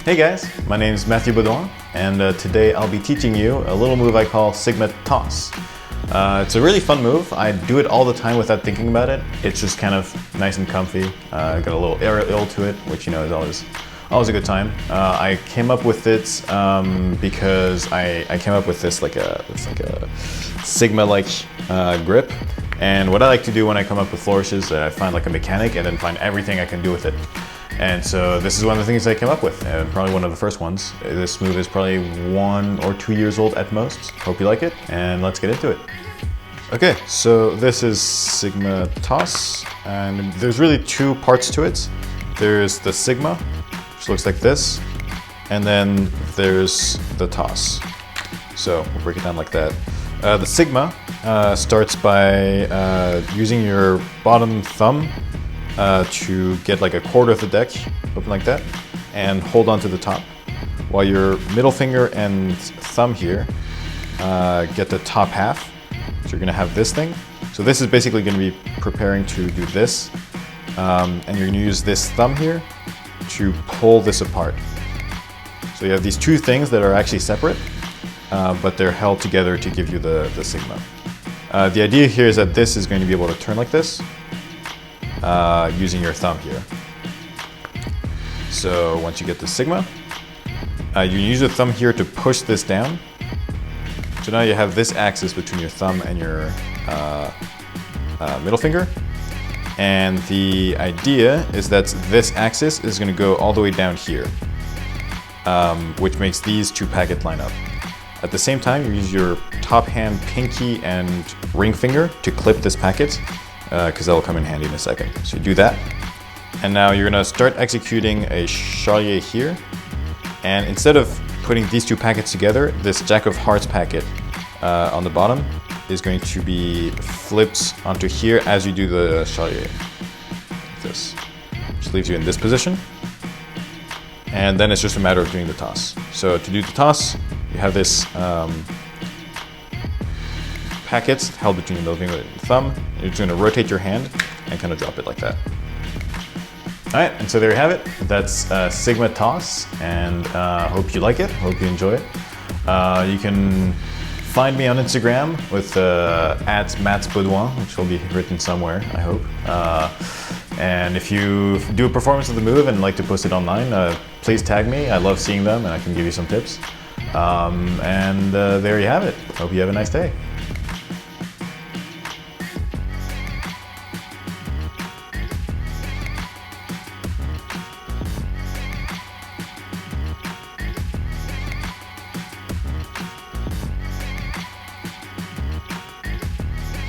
Hey guys, my name is Beaudouin, and today I'll be teaching you a little move I call Sigmatoss. It's a really fun move. I do it all the time without thinking about it. It's just kind of nice and comfy. Got a little aerial to it, which is always a good time. I came up with it because I came up with this it's like a Sigma-like grip. And what I like to do when I come up with flourishes, I find like a mechanic and then find everything I can do with it. And so this is one of the things I came up with, and probably one of the first ones. This move is probably 1 or 2 years old at most. Hope you like it, and let's get into it. Okay, so this is Sigmatoss, and there's really 2 parts to it. There's the Sigma, which looks like this, and then there's the Toss. So we'll break it down like that. The Sigma starts by using your bottom thumb to get like a quarter of the deck, open like that, and hold on to the top, while your middle finger and thumb here get the top half. So you're going to have this thing. So this is basically going to be preparing to do this, and you're going to use this thumb here to pull this apart. So you have these 2 things that are actually separate, but they're held together to give you the Sigma. The idea here is that this is going to be able to turn like this, using your thumb here. So once you get the Sigma, you use the thumb here to push this down. So now you have this axis between your thumb and your middle finger. And the idea is that this axis is going to go all the way down here, which makes these 2 packets line up. At the same time, you use your top hand, pinky, and ring finger to clip this packet, because that'll come in handy in a second. So you do that, and now you're gonna start executing a Charlier here, and instead of putting these 2 packets together, this Jack of Hearts packet on the bottom is going to be flipped onto here as you do the Charlier, like this, which leaves you in this position, and then it's just a matter of doing the toss. So to do the toss, you have this packets held between your middle finger and thumb. You're just going to rotate your hand and kind of drop it like that. Alright, and so there you have it. That's Sigmatoss, and hope you like it, hope you enjoy it. You can find me on Instagram with @Beaudouin, which will be written somewhere, I hope. And if you do a performance of the move and like to post it online, please tag me. I love seeing them and I can give you some tips. There you have it. Hope you have a nice day.